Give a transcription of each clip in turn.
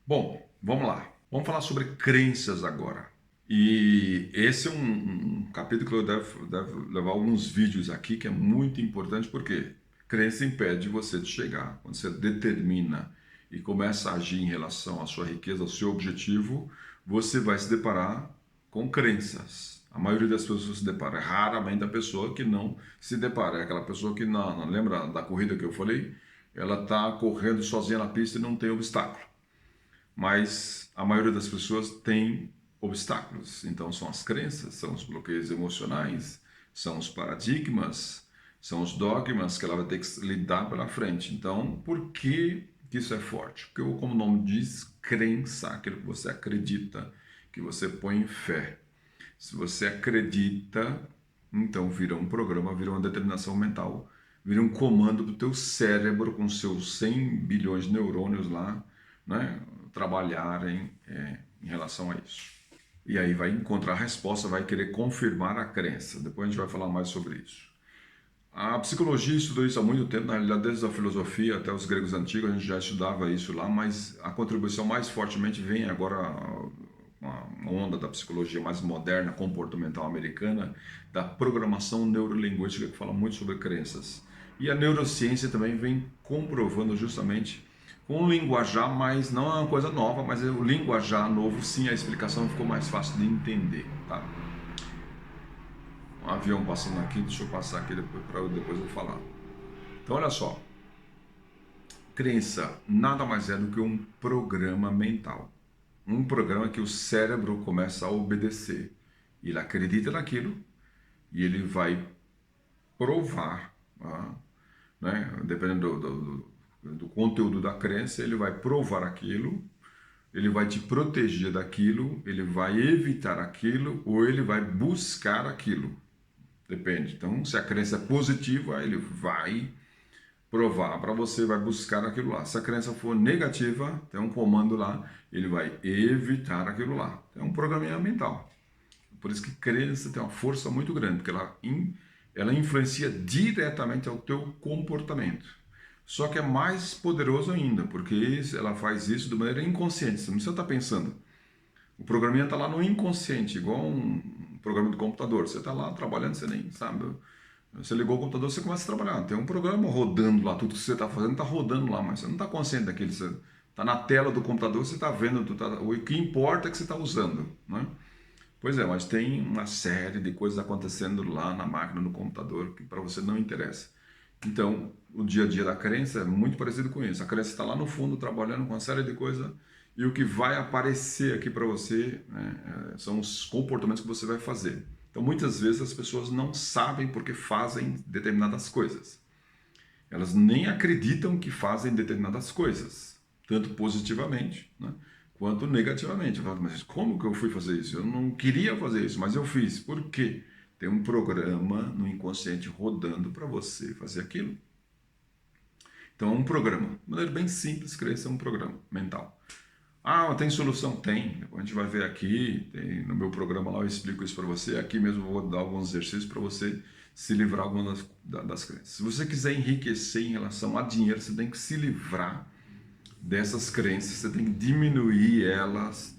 Bom, vamos lá. Vamos falar sobre crenças agora. E esse é um capítulo que eu devo levar alguns vídeos aqui, que é muito importante, porque crença impede você de chegar. Quando você determina e começa a agir em relação à sua riqueza, ao seu objetivo, você vai se deparar com crenças. A maioria das pessoas se depara, raramente a pessoa que não se depara. É aquela pessoa que, não lembra da corrida que eu falei? Ela está correndo sozinha na pista e não tem obstáculo, mas a maioria das pessoas tem obstáculos. Então, são as crenças, são os bloqueios emocionais, são os paradigmas, são os dogmas que ela vai ter que lidar pela frente. Então, por que isso é forte? Porque, como o nome diz, crença, aquilo que você acredita, que você põe em fé. Se você acredita, então vira um programa, vira uma determinação mental, vira um comando do teu cérebro com seus 100 bilhões de neurônios lá, né, trabalharem em relação a isso. E aí vai encontrar a resposta, vai querer confirmar a crença. Depois a gente vai falar mais sobre isso. A psicologia estudou isso há muito tempo, na realidade, desde a filosofia até os gregos antigos, a gente já estudava isso lá, mas a contribuição mais fortemente vem agora, uma onda da psicologia mais moderna, comportamental americana, da programação neurolinguística, que fala muito sobre crenças. E a neurociência também vem comprovando justamente com um linguajar, mas não é uma coisa nova, mas o linguajar novo, sim, a explicação ficou mais fácil de entender, tá? Um avião passando aqui, deixa eu passar aqui depois para depois eu falar. Então, olha só, crença nada mais é do que um programa mental. Um programa que o cérebro começa a obedecer. Ele acredita naquilo e ele vai provar, né? Dependendo do conteúdo da crença, ele vai provar aquilo, ele vai te proteger daquilo, ele vai evitar aquilo ou ele vai buscar aquilo. Depende. Então, se a crença é positiva, ele vai provar para você, vai buscar aquilo lá. Se a crença for negativa, tem um comando lá, ele vai evitar aquilo lá. É um programinha mental. Por isso que crença tem uma força muito grande, porque ela influencia diretamente ao teu comportamento. Só que é mais poderoso ainda, porque ela faz isso de maneira inconsciente, você não precisa estar pensando. O programinha está lá no inconsciente, igual um programa de computador. Você está lá trabalhando, você nem sabe. Você ligou o computador, você começa a trabalhar. Tem um programa rodando lá, tudo que você está fazendo está rodando lá, mas você não está consciente daquele. Você está na tela do computador, você está vendo, o que importa é que você está usando, né? Pois é, mas tem uma série de coisas acontecendo lá na máquina, no computador, que para você não interessa. Então, o dia a dia da crença é muito parecido com isso. A crença está lá no fundo trabalhando com uma série de coisas e o que vai aparecer aqui para você, né, são os comportamentos que você vai fazer. Então, muitas vezes as pessoas não sabem porque fazem determinadas coisas. Elas nem acreditam que fazem determinadas coisas, tanto positivamente, né, quanto negativamente. Eu falo, mas como que eu fui fazer isso? Eu não queria fazer isso, mas eu fiz. Por quê? Tem um programa no inconsciente rodando para você fazer aquilo. Então é um programa. De maneira bem simples, cresça um programa mental. Ah, tem solução? Tem. A gente vai ver aqui, tem, no meu programa lá eu explico isso para você. Aqui mesmo eu vou dar alguns exercícios para você se livrar algumas das crenças. Se você quiser enriquecer em relação a dinheiro, você tem que se livrar dessas crenças, você tem que diminuir elas.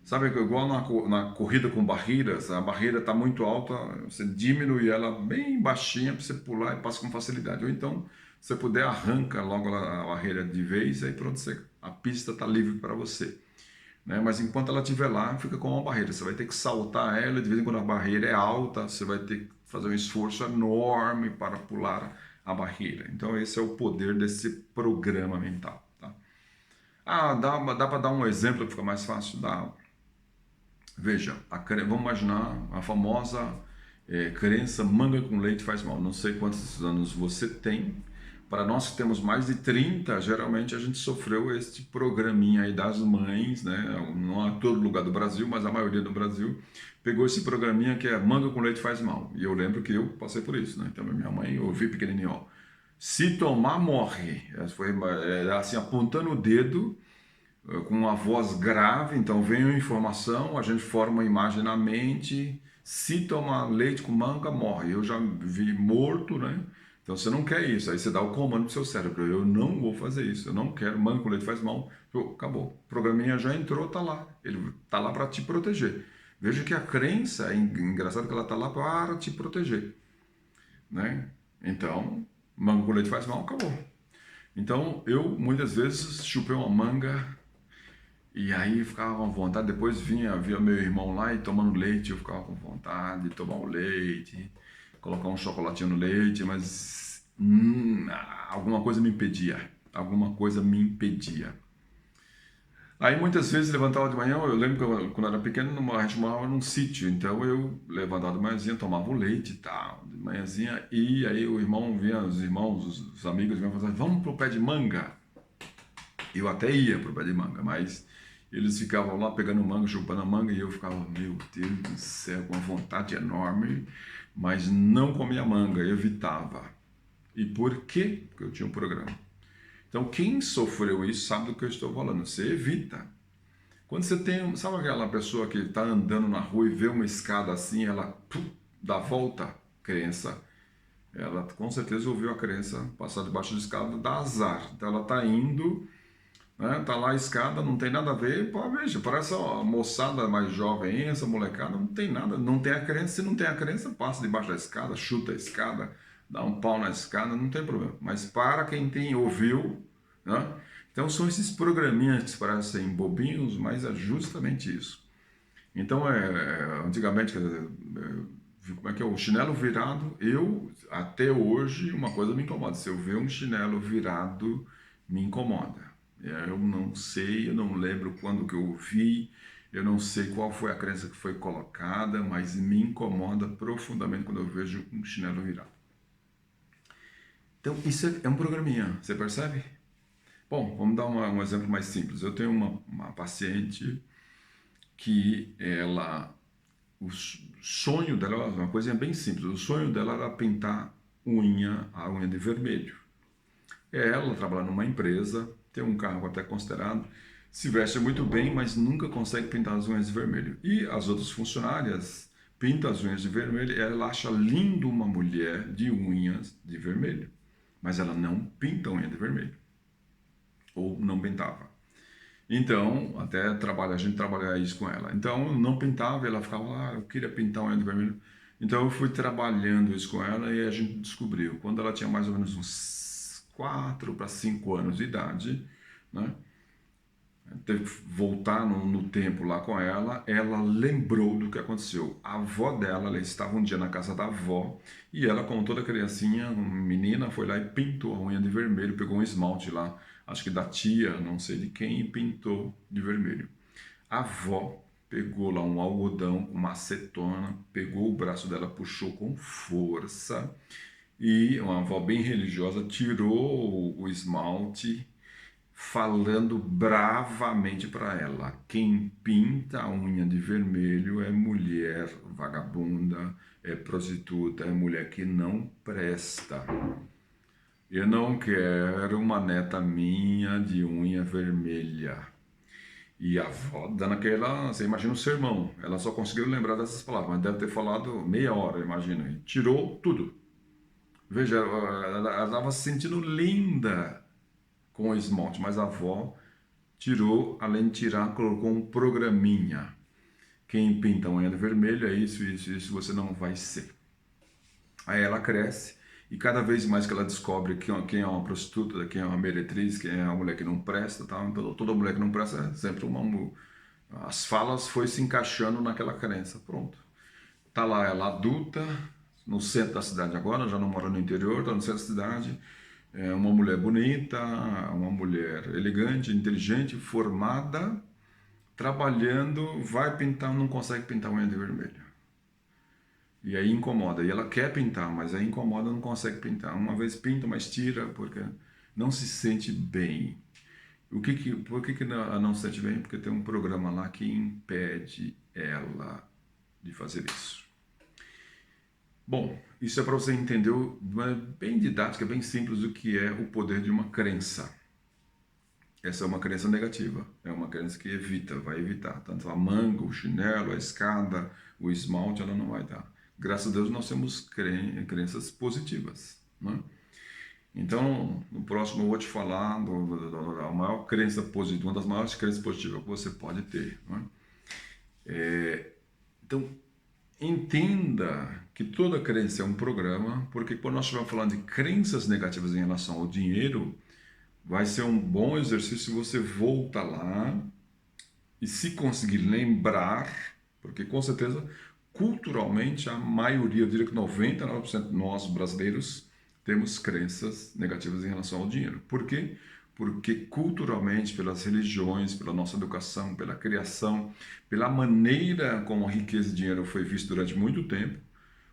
Sabe, igual na corrida com barreiras, a barreira está muito alta, você diminui ela bem baixinha para você pular e passa com facilidade. Ou então, se você puder, arranca logo a barreira de vez, aí pronto, a pista está livre para você. Né? Mas enquanto ela estiver lá, fica com uma barreira. Você vai ter que saltar ela, de vez em quando a barreira é alta, você vai ter que fazer um esforço enorme para pular a barreira. Então, esse é o poder desse programa mental. Tá? Ah, dá para dar um exemplo que fica mais fácil? Dá. Veja, vamos imaginar a famosa crença manga com leite faz mal. Não sei quantos anos você tem. Para nós que temos mais de 30, geralmente a gente sofreu este programinha aí das mães, né? Não é todo lugar do Brasil, mas a maioria do Brasil pegou esse programinha que é manga com leite faz mal. E eu lembro que eu passei por isso, né? Então minha mãe, eu ouvi pequenininho, ó, se tomar morre. Ela foi assim apontando o dedo com uma voz grave, então vem uma informação, a gente forma uma imagem na mente, se tomar leite com manga, morre. Eu já vi morto, né? Então você não quer isso, aí você dá o comando pro seu cérebro, eu não vou fazer isso, eu não quero, manga com leite faz mal, acabou. O programinha já entrou, tá lá, ele tá lá para te proteger. Veja que a crença, é engraçado que ela tá lá para te proteger, né? Então, manga com leite faz mal, acabou. Então, eu muitas vezes chupei uma manga e aí ficava com vontade, depois via meu irmão lá e tomando leite, eu ficava com vontade de tomar o leite, colocar um chocolatinho no leite, mas alguma coisa me impedia, alguma coisa me impedia. Aí muitas vezes levantava de manhã, eu lembro que quando eu era pequeno, a gente morava num sítio, então eu levantava de manhãzinha, tomava o leite e tal, de manhãzinha, e aí o irmão vinha, os irmãos, os amigos vinham falar, vamos pro pé de manga. Eu até ia pro pé de manga, mas eles ficavam lá pegando manga, chupando a manga, e eu ficava, meu Deus do céu, com uma vontade enorme, mas não comia manga, evitava. E por quê? Porque eu tinha um programa. Então, quem sofreu isso sabe do que eu estou falando. Você evita. Quando você tem, sabe aquela pessoa que está andando na rua e vê uma escada assim, ela dá volta, crença. Ela com certeza ouviu a crença passar debaixo da escada, dá azar. Então ela está indo, né, tá lá a escada, não tem nada a ver. Pô, veja, parece a moçada mais jovem, essa molecada, não tem nada, não tem a crença. Se não tem a crença, passa debaixo da escada, chuta a escada, dá um pau na escada, não tem problema. Mas para quem tem, ouviu, né? Então são esses programinhas que parecem bobinhos, mas é justamente isso. Então, antigamente, quer dizer, como é que é? O chinelo virado, eu, até hoje, uma coisa me incomoda. Se eu ver um chinelo virado, me incomoda. Eu não sei, eu não lembro quando que eu vi, eu não sei qual foi a crença que foi colocada, mas me incomoda profundamente quando eu vejo um chinelo virado. Então, isso é um programinha, você percebe? Bom, vamos dar um exemplo mais simples. Eu tenho uma paciente que o sonho dela, uma coisa bem simples, o sonho dela era pintar a unha de vermelho. Ela trabalha numa empresa, tem um cargo até considerado, se veste muito bem, mas nunca consegue pintar as unhas de vermelho. E as outras funcionárias pintam as unhas de vermelho, ela acha lindo uma mulher de unhas de vermelho, mas ela não pinta a unha de vermelho, ou não pintava. Então, a gente trabalha isso com ela. Então, eu não pintava, ela ficava, eu queria pintar unha de vermelho. Então, eu fui trabalhando isso com ela e a gente descobriu. Quando ela tinha mais ou menos uns 4 para 5 anos de idade, né? Teve que voltar no tempo lá com ela lembrou do que aconteceu. A avó dela, ela estava um dia na casa da avó e ela, como toda criancinha, menina, foi lá e pintou a unha de vermelho, pegou um esmalte lá, acho que da tia, não sei de quem, e pintou de vermelho. A avó pegou lá um algodão, uma acetona, pegou o braço dela, puxou com força e uma avó bem religiosa tirou o esmalte falando bravamente para ela: quem pinta a unha de vermelho é mulher vagabunda, é prostituta, é mulher que não presta. Eu não quero uma neta minha de unha vermelha. E a avó dando aquela, você imagina o sermão, ela só conseguiu lembrar dessas palavras, mas deve ter falado meia hora, imagina, e tirou tudo. Veja, ela estava se sentindo linda com o esmalte, mas a avó tirou, além de tirar, colocou um programinha. Quem pinta a unha de vermelho é isso, isso, isso, você não vai ser. Aí ela cresce e cada vez mais que ela descobre quem é uma prostituta, quem é uma meretriz, quem é uma mulher que não presta, tá? Então, toda mulher que não presta é sempre uma... As falas foi se encaixando naquela crença, pronto. Tá lá ela adulta, no centro da cidade agora, já não mora no interior, tá no centro da cidade, é uma mulher bonita, uma mulher elegante, inteligente, formada, trabalhando, vai pintar, não consegue pintar unha de vermelho. E aí incomoda. E ela quer pintar, mas aí incomoda, não consegue pintar. Uma vez pinta, mas tira, porque não se sente bem. Por que ela não se sente bem? Porque tem um programa lá que impede ela de fazer isso. Bom, isso é para você entender, bem didática, bem simples, o que é o poder de uma crença. Essa é uma crença negativa, é uma crença que evita, vai evitar. Tanto a manga, o chinelo, a escada, o esmalte, ela não vai dar. Graças a Deus nós temos crenças positivas, né? Então, no próximo eu vou te falar da maior crença positiva, uma das maiores crenças positivas que você pode ter, né? Então, entenda que toda crença é um programa, porque quando nós estivermos falando de crenças negativas em relação ao dinheiro, vai ser um bom exercício você voltar lá e se conseguir lembrar, porque com certeza, culturalmente, a maioria, eu diria que 99% de nós brasileiros temos crenças negativas em relação ao dinheiro. Por quê? Porque culturalmente, pelas religiões, pela nossa educação, pela criação, pela maneira como a riqueza e dinheiro foi visto durante muito tempo,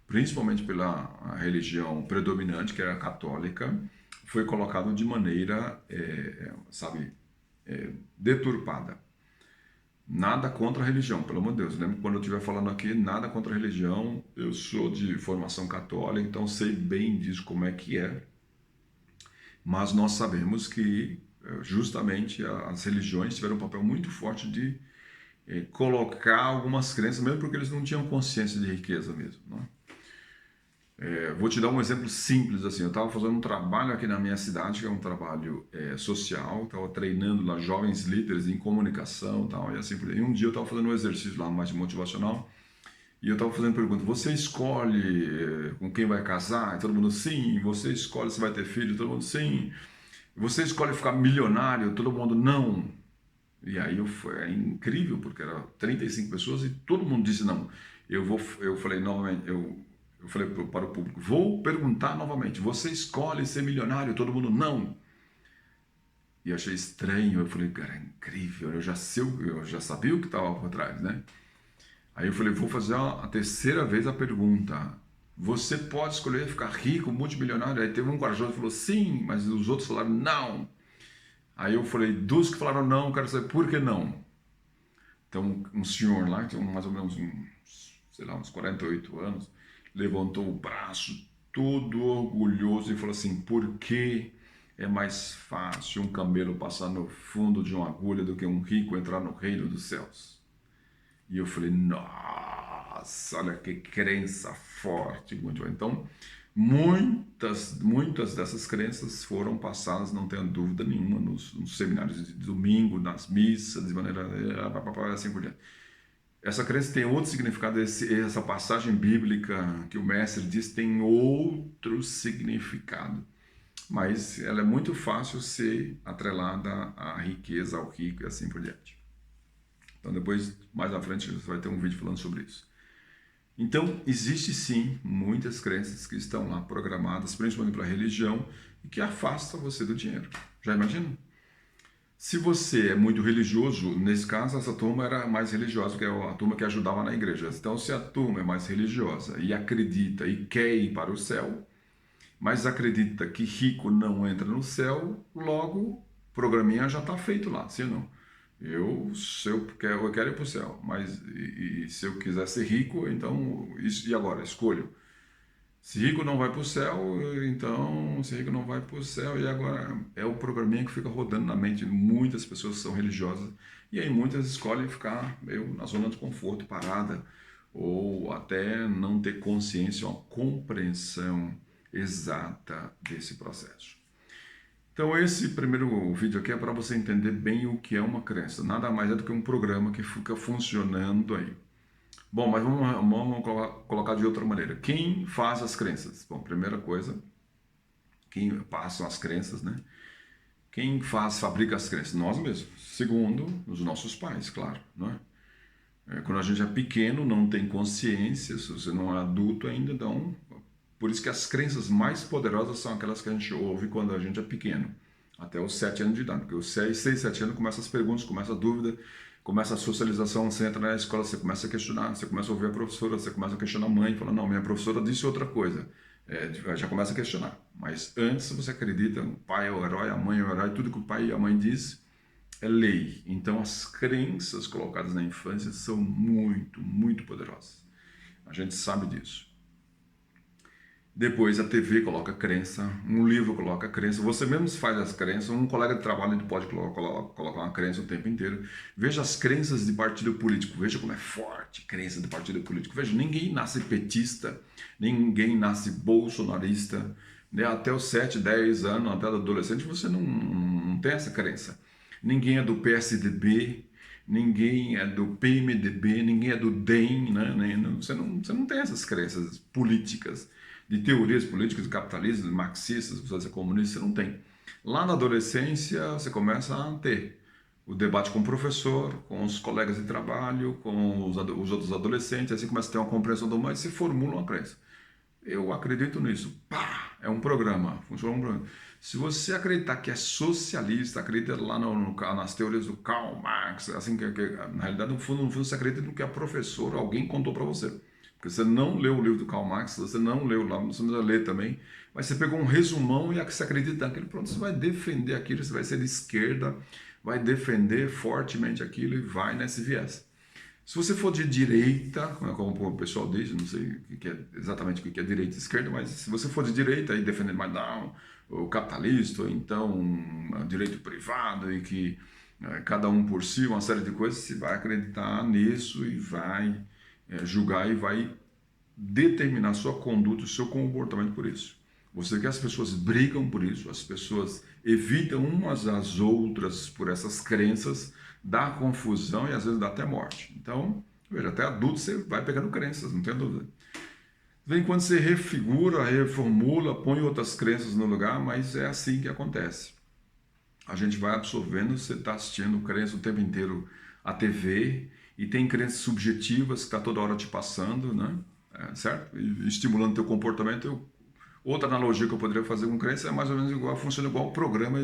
principalmente pela religião predominante, que era a católica, foi colocado de maneira, deturpada. Nada contra a religião, pelo amor de Deus. Lembra quando eu estiver falando aqui, nada contra a religião. Eu sou de formação católica, então sei bem disso como é que é. Mas nós sabemos que justamente as religiões tiveram um papel muito forte de colocar algumas crenças, mesmo porque eles não tinham consciência de riqueza mesmo, né? Vou te dar um exemplo simples assim. Eu estava fazendo um trabalho aqui na minha cidade, que é um trabalho social. Estava treinando lá jovens líderes em comunicação, tal, e assim por aí. E um dia eu estava fazendo um exercício lá mais motivacional e eu estava fazendo pergunta: você escolhe com quem vai casar? E todo mundo sim. Você escolhe se vai ter filho? Todo mundo sim. Você escolhe ficar milionário? Todo mundo não. E aí foi incrível, porque eram 35 pessoas e todo mundo disse não. Eu falei novamente, eu falei para o público: vou perguntar novamente, você escolhe ser milionário? Todo mundo não. E eu achei estranho. Eu falei: cara, é incrível, eu já sabia o que estava por trás, né? Aí eu falei: vou fazer a terceira vez a pergunta: você pode escolher ficar rico, multimilionário? Aí teve um corajoso que falou sim, mas os outros falaram não. Aí eu falei: dos que falaram não, eu quero saber por que não. Então um senhor lá, que tinha mais ou menos uns 48 anos, levantou o braço todo orgulhoso e falou assim: por que é mais fácil um camelo passar no fundo de uma agulha do que um rico entrar no reino dos céus? E eu falei: nossa, olha que crença forte, muito bom. Então, muitas dessas crenças foram passadas, não tenha dúvida nenhuma, nos seminários de domingo, nas missas, de maneira assim por diante. Essa crença tem outro significado, essa passagem bíblica que o mestre diz tem outro significado, mas ela é muito fácil ser atrelada à riqueza, ao rico e assim por diante. Então depois, mais à frente, você vai ter um vídeo falando sobre isso. Então, existe sim muitas crenças que estão lá programadas, principalmente para a religião, e que afastam você do dinheiro. Já imagina? Se você é muito religioso, nesse caso, essa turma era mais religiosa, que é a turma que ajudava na igreja. Então, se a turma é mais religiosa e acredita e quer ir para o céu, mas acredita que rico não entra no céu, logo o programinha já está feito lá, sim ou não? Eu quero ir para o céu, mas se eu quiser ser rico, então, e agora? Escolho. Se rico não vai para o céu, então, se rico não vai para o céu, e agora é o programinha que fica rodando na mente de muitas pessoas que são religiosas, e aí muitas escolhem ficar meio na zona de conforto, parada, ou até não ter consciência ou compreensão exata desse processo. Então esse primeiro vídeo aqui é para você entender bem o que é uma crença, nada mais é do que um programa que fica funcionando aí. Bom, mas vamos colocar de outra maneira. Quem faz as crenças? Bom, primeira coisa, quem passam as crenças, né? Quem fabrica as crenças? Nós mesmos. Segundo, os nossos pais, claro, né? Quando a gente é pequeno, não tem consciência, se você não é adulto ainda, então... Por isso que as crenças mais poderosas são aquelas que a gente ouve quando a gente é pequeno, até os 7 anos de idade, porque os 6, 7 anos começa as perguntas, começa a dúvida, começa a socialização, você entra na escola, você começa a questionar, você começa a ouvir a professora, você começa a questionar a mãe, fala: não, minha professora disse outra coisa, já começa a questionar. Mas antes você acredita, o pai é o herói, a mãe é o herói, tudo que o pai e a mãe diz é lei. Então as crenças colocadas na infância são muito, muito poderosas. A gente sabe disso. Depois a TV coloca crença, um livro coloca crença, você mesmo faz as crenças, um colega de trabalho ele pode colocar uma crença o tempo inteiro. Veja as crenças de partido político, veja como é forte a crença de partido político. Veja, ninguém nasce petista, ninguém nasce bolsonarista, né? Até os 7, 10 anos, até o adolescente, você não tem essa crença. Ninguém é do PSDB, ninguém é do PMDB, ninguém é do DEM, né? Você não tem essas crenças políticas, de teorias políticas, de capitalismo, de marxistas, você é comunista, você não tem. Lá na adolescência, você começa a ter o debate com o professor, com os colegas de trabalho, com os outros adolescentes, assim começa a ter uma compreensão do mundo e se formula uma crença. Eu acredito nisso. Pá! É um programa. Funciona um programa. Se você acreditar que é socialista, acredita lá nas teorias do Karl Marx, assim na realidade, no fundo, você acredita no que a professora, alguém contou para você. Porque você não leu o livro do Karl Marx, você não leu lá, você não ler também, mas você pegou um resumão e você acredita naquilo, pronto, você vai defender aquilo, você vai ser de esquerda, vai defender fortemente aquilo e vai nesse viés. Se você for de direita, como o pessoal diz, não sei exatamente o que é direita e esquerda, mas se você for de direita e defender mais não, o capitalista, ou então direito privado e que cada um por si, uma série de coisas, você vai acreditar nisso e vai julgar e vai determinar sua conduta, o seu comportamento por isso. Você vê que as pessoas brigam por isso, as pessoas evitam umas às outras por essas crenças, dá confusão e às vezes dá até morte. Então, veja, até adulto você vai pegando crenças, não tem dúvida. Vem quando você refigura, reformula, põe outras crenças no lugar, mas é assim que acontece. A gente vai absorvendo, você está assistindo crença o tempo inteiro a TV e tem crenças subjetivas que está toda hora te passando, né? Certo? E estimulando teu comportamento. Outra analogia que eu poderia fazer com crença é mais ou menos igual, funciona igual o programa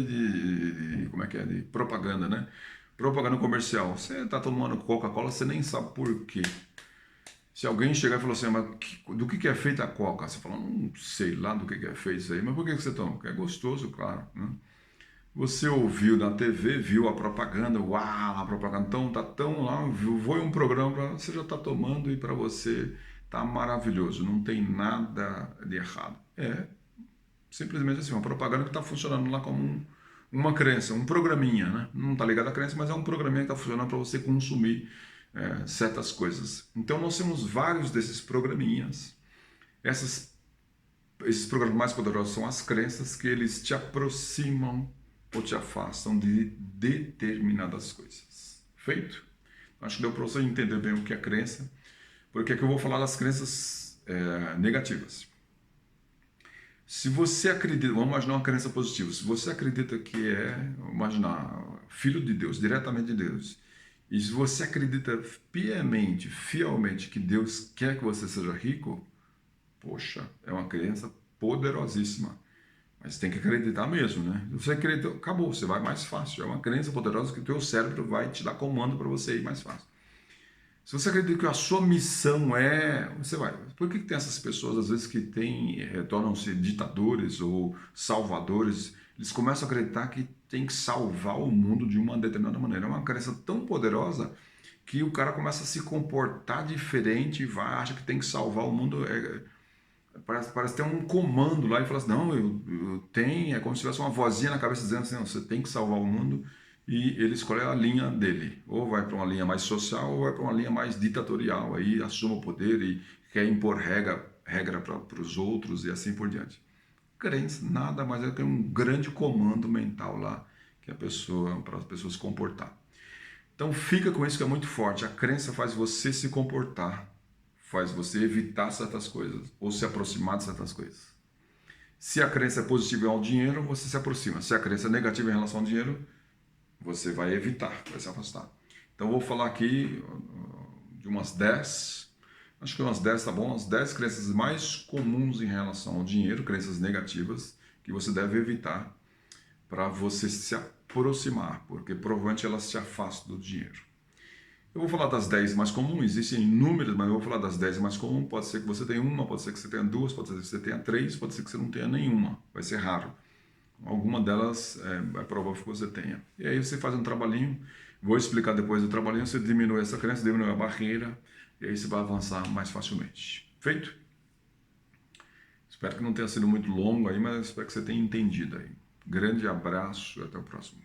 como é que é, de propaganda, né? Propaganda comercial. Você está tomando Coca-Cola, você nem sabe por quê. Se alguém chegar e falar assim, mas do que é feita a Coca? Você fala, não sei lá do que é feito isso aí, mas por que você toma? Porque é gostoso, claro, né? Você ouviu na TV, viu a propaganda, uau, a propaganda tá tão lá, foi um programa, você já está tomando e para você tá maravilhoso, não tem nada de errado. É simplesmente assim, uma propaganda que está funcionando lá como uma crença, um programinha, né? Não está ligado à crença, mas é um programinha que está funcionando para você consumir certas coisas. Então nós temos vários desses programinhas. Esses programas mais poderosos são as crenças que eles te aproximam ou te afastam de determinadas coisas. Feito? Acho que deu para você entender bem o que é crença, porque aqui eu vou falar das crenças negativas. Se você acredita, vamos imaginar uma crença positiva, se você acredita que vamos imaginar, filho de Deus, diretamente de Deus, e se você acredita piamente, fielmente que Deus quer que você seja rico, poxa, é uma crença poderosíssima. Mas tem que acreditar mesmo, né? Se você acredita, acabou, você vai mais fácil. É uma crença poderosa que o teu cérebro vai te dar comando para você ir mais fácil. Se você acredita que a sua missão você vai. Por que tem essas pessoas, às vezes, que tornam-se ditadores ou salvadores? Eles começam a acreditar que tem que salvar o mundo de uma determinada maneira. É uma crença tão poderosa que o cara começa a se comportar diferente e acha que tem que salvar o mundo. Parece ter um comando lá e fala assim, não, eu tenho, é como se tivesse uma vozinha na cabeça dizendo assim, não, você tem que salvar o mundo, e ele escolhe a linha dele, ou vai para uma linha mais social ou vai para uma linha mais ditatorial, aí assume o poder e quer impor regra para os outros e assim por diante. Crença nada mais é que um grande comando mental lá que para as pessoas se comportar. Então fica com isso que é muito forte, a crença faz você se comportar, faz você evitar certas coisas ou se aproximar de certas coisas. Se a crença é positiva ao dinheiro, você se aproxima. Se a crença é negativa em relação ao dinheiro, você vai evitar, vai se afastar. Então vou falar aqui de umas 10, acho que umas 10 tá bom, as 10 crenças mais comuns em relação ao dinheiro, crenças negativas, que você deve evitar para você se aproximar, porque provavelmente elas te afastam do dinheiro. Eu vou falar das 10 mais comuns, existem inúmeras, mas eu vou falar das 10 mais comuns. Pode ser que você tenha uma, pode ser que você tenha duas, pode ser que você tenha três, pode ser que você não tenha nenhuma, vai ser raro. Alguma delas é provável que você tenha. E aí você faz um trabalhinho, vou explicar depois do trabalhinho, você diminui essa crença, diminui a barreira, e aí você vai avançar mais facilmente. Feito? Espero que não tenha sido muito longo aí, mas espero que você tenha entendido aí. Grande abraço e até o próximo.